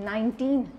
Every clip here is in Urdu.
19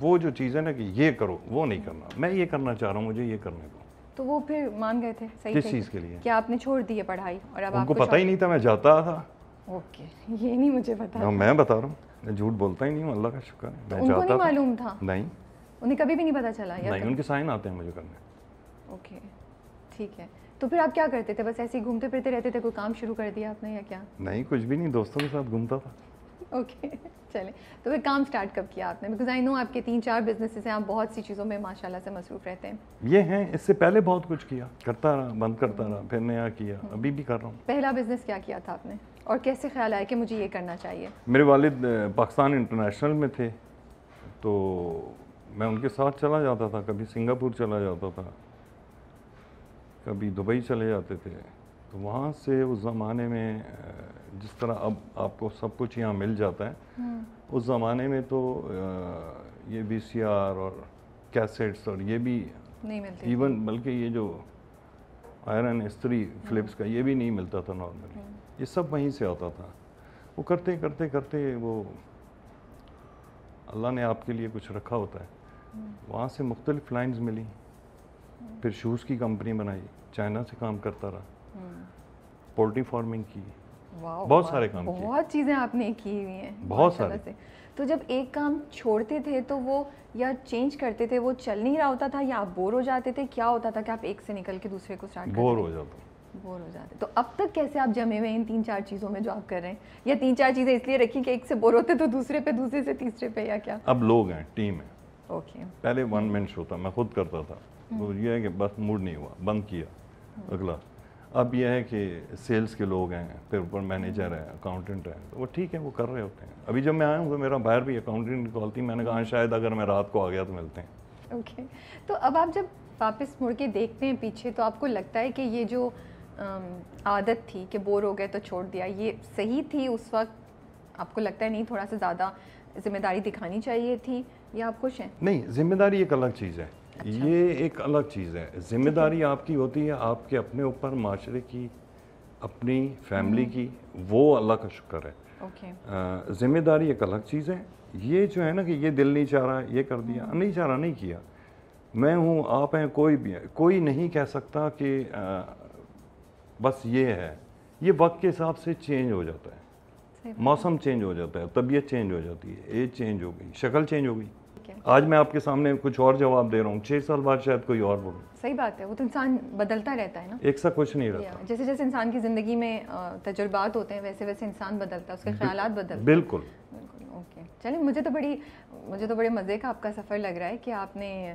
وہ جو چیز ہے نا کہ یہ کرو وہ نہیں کرنا, میں یہ کرنا چاہ رہا ہوں, مجھے یہ کرنے دو. تو وہ پھر مان گئے تھے؟ صحیح کس چیز کے لیے؟ کہ آپ نے چھوڑ دی ہے پڑھائی اور اب ان آپ کو پتہ ہی نہیں تھا میں جاتا تھا. اوکے, یہ نہیں مجھے پتا. میں بتا رہا ہوں, میں جھوٹ بولتا ہی نہیں ہوں, اللہ کا شکر ہے. میں ان کو نہیں معلوم تھا؟ نہیں, انہیں کبھی بھی نہیں پتا چلا؟ نہیں, ان کے سائن آتے ہیں مجھے کرنے. اوکے ٹھیک ہے. تو پھر آپ کیا کرتے تھے؟ بس ایسے ہی گھومتے پھرتے رہتے تھے؟ کوئی کام شروع کر دیا آپ نے یا کیا؟ نہیں, کچھ بھی نہیں, دوستوں کے ساتھ گھومتا تھا. اوکے چلیں, تو پھر کام سٹارٹ کب کیا آپ نے؟ بیکاز آئی نو آپ کے 3-4 بزنسز ہیں, آپ بہت سی چیزوں میں ماشاءاللہ سے مصروف رہتے ہیں. یہ ہیں, اس سے پہلے بہت کچھ کیا, کرتا رہا, بند کرتا رہا, پھر نیا کیا, ابھی بھی کر رہا ہوں. پہلا بزنس کیا کیا تھا آپ نے اور کیسے خیال آیا کہ مجھے یہ کرنا چاہیے؟ میرے والد پاکستان انٹرنیشنل میں تھے, تو میں ان کے ساتھ چلا جاتا تھا, کبھی سنگاپور چلا جاتا تھا, کبھی دبئی چلے جاتے تھے. تو وہاں سے اس زمانے میں جس طرح اب آپ کو سب کچھ یہاں مل جاتا ہے, اس زمانے میں تو یہ VCR اور کیسٹس اور یہ بھی نہیں ملتے ایون, بلکہ یہ جو آئرن استری فلپس کا یہ بھی نہیں ملتا تھا نارملی, یہ سب وہیں سے آتا تھا. وہ کرتے کرتے کرتے وہ اللہ نے آپ کے لیے کچھ رکھا ہوتا ہے. وہاں سے مختلف لائنز ملی, پھر شوز کی کمپنی بنائی, چائنا سے کام کرتا رہا, پولٹری فارمنگ کی, بہت سارے کام کیے, بہت چیزیں آپ نے کی ہوئی ہیں بہت سارے. تو جب ایک کام چھوڑتے تھے تو وہ یا چینج کرتے تھے, وہ چل نہیں رہا ہوتا تھا یا آپ بور ہو جاتے تھے؟ کیا ہوتا تھا کہ آپ ایک سے نکل کے دوسرے کو اسٹارٹ بور ہو جاتا؟ بور ہو جاتے. تو اب تک کیسے آپ جمے ہوئے ان 3-4 چیزوں میں جو آپ کر رہے ہیں, یا 3-4 چیزیں اس لیے رکھی کہ ایک سے بور ہوتے تو دوسرے پہ, دوسرے سے تیسرے پہ, یا کیا؟ اب لوگ ہیں, ٹیم ہے. اوکے, پہلے 1 مین شو تھا, میں خود کرتا تھا, وہ یہ ہے کہ بس موڈ نہیں ہوا, بند کیا, اگلا. اب یہ ہے کہ سیلز کے لوگ ہیں, پھر اوپر مینیجر ہے, اکاؤنٹنٹ ہے, تو وہ ٹھیک ہے, وہ کر رہے ہوتے ہیں. ابھی جب میں آیا ہوں تو میرا باہر بھی اکاؤنٹنٹ کال تھی, میں نے کہا شاید اگر میں رات کو آ گیا تو ملتے ہیں. اوکے, تو اب آپ جب واپس مڑ کے دیکھتے ہیں پیچھے تو آپ کو لگتا ہے کہ یہ جو عادت تھی کہ بور ہو گئے تو چھوڑ دیا, یہ صحیح تھی اس وقت؟ آپ کو لگتا ہے نہیں تھوڑا سا زیادہ ذمہ داری دکھانی چاہیے تھی, یا آپ خوش ہیں؟ نہیں, ذمہ داری ایک الگ چیز ہے. یہ ایک الگ چیز ہے. ذمہ داری آپ کی ہوتی ہے آپ کے اپنے اوپر, معاشرے کی, اپنی فیملی کی, وہ اللہ کا شکر ہے. ذمہ داری ایک الگ چیز ہے. یہ جو ہے نا کہ یہ دل نہیں چاہ رہا, یہ کر دیا, نہیں چاہ رہا, نہیں کیا. میں ہوں, آپ ہیں, کوئی بھی ہے, کوئی نہیں کہہ سکتا کہ بس یہ ہے. یہ وقت کے حساب سے چینج ہو جاتا ہے, موسم چینج ہو جاتا ہے, طبیعت چینج ہو جاتی ہے, ایج چینج ہو گئی, شکل چینج ہو گئی. آج میں آپ کے سامنے کچھ اور جواب دے رہا ہوں, 6 سال بعد شاید کوئی اور بولوں. صحیح بات ہے, وہ تو انسان بدلتا رہتا ہے نا, ایک سا کچھ نہیں رہتا. جیسے جیسے انسان کی زندگی میں تجربات ہوتے ہیں ویسے ویسے انسان بدلتا ہے, اس کے خیالات بدلتے ہیں. بالکل. اوکے چلیں, مجھے تو بڑے مزے کا آپ کا سفر لگ رہا ہے کہ آپ نے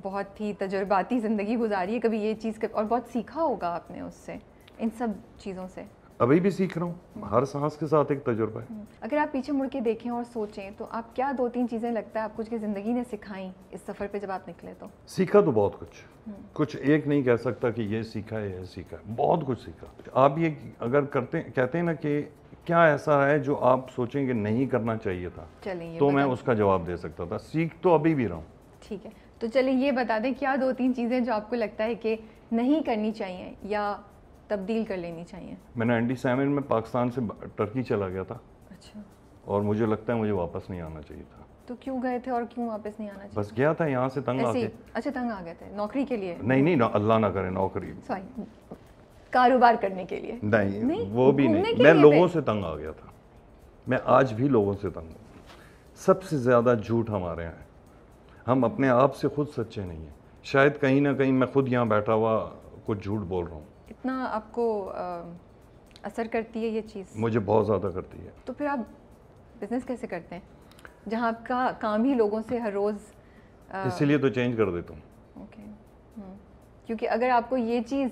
بہت ہی تجرباتی زندگی گزاری ہے. کبھی یہ چیز اور بہت سیکھا ہوگا آپ نے اس سے, ان سب چیزوں سے. ابھی بھی سیکھ رہا ہوں, ہر سانس کے ساتھ ایک تجربہ ہے. اگر آپ پیچھے مڑ کے دیکھیں اور سوچیں تو آپ کیا 2-3 چیزیں لگتا ہے آپ کچھ کی زندگی نے سکھائیں اس سفر پہ جب آپ نکلے؟ تو سیکھا تو بہت کچھ ایک نہیں کہہ سکتا کہ یہ سیکھا ہے, یہ سیکھا ہے, بہت کچھ سیکھا. آپ یہ اگر کہتے ہیں نا کہ کیا ایسا ہے جو آپ سوچیں کہ نہیں کرنا چاہیے تھا, تو میں اس کا جواب دے سکتا تھا. سیکھ تو ابھی بھی رہا ہوں. ٹھیک ہے, تو چلیں یہ بتا دیں کیا 2-3 چیزیں جو آپ کو لگتا ہے کہ نہیں کرنی چاہیے یا تبدیل کر لینی چاہیے؟ میں 97 میں پاکستان سے ٹرکی چلا گیا تھا. اچھا. اور مجھے لگتا ہے مجھے واپس نہیں آنا چاہیے تھا. تو کیوں گئے تھے اور کیوں واپس نہیں آنا چاہیے؟ بس گیا تھا یہاں سے تنگ آ کے. اچھا, تنگ آ گئے تھے نوکری کے لیے؟ نہیں, اللہ نہ کرے نوکری, کاروبار کرنے کے لیے. نہیں, وہ بھی نہیں, میں لوگوں سے تنگ آ گیا تھا. میں آج بھی لوگوں سے تنگ ہوں. سب سے زیادہ جھوٹ ہمارے یہاں ہے, ہم اپنے آپ سے خود سچے نہیں ہیں. شاید کہیں نہ کہیں میں خود یہاں بیٹھا ہوا کچھ جھوٹ بول رہا ہوں. اتنا آپ کو اثر کرتی ہے یہ چیز؟ مجھے بہت زیادہ کرتی ہے. تو پھر آپ بزنس کیسے کرتے ہیں جہاں آپ کا کام ہی لوگوں سے ہر روز؟ اسی لیے تو چینج کر دیتا ہوں. اوکے, کیونکہ اگر آپ کو یہ چیز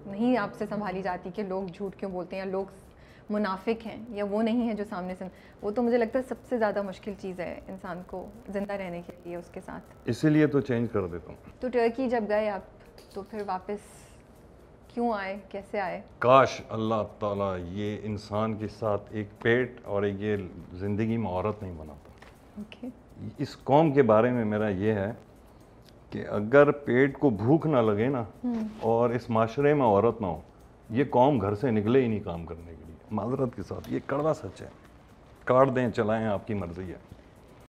نہیں آپ سے سنبھالی جاتی کہ لوگ جھوٹ کیوں بولتے ہیں یا لوگ منافق ہیں یا وہ نہیں ہے جو سامنے سے, وہ تو مجھے لگتا ہے سب سے زیادہ مشکل چیز ہے انسان کو زندہ رہنے کے لیے اس کے ساتھ. اسی لیے تو چینج کر دیتا ہوں. تو ٹرکی جب گئے آپ تو پھر واپس کیوں آئے, کیسے آئے؟ کاش اللہ تعالیٰ یہ انسان کے ساتھ ایک پیٹ اور ایک یہ زندگی میں عورت نہیں بناتا. اوکے. اس قوم کے بارے میں میرا یہ ہے کہ اگر پیٹ کو بھوک نہ لگے نا اور اس معاشرے میں عورت نہ ہو, یہ قوم گھر سے نکلے ہی نہیں کام کرنے کے لیے. معذرت کے ساتھ یہ کڑوا سچ ہے. کاٹ دیں, چلائیں, آپ کی مرضی ہے.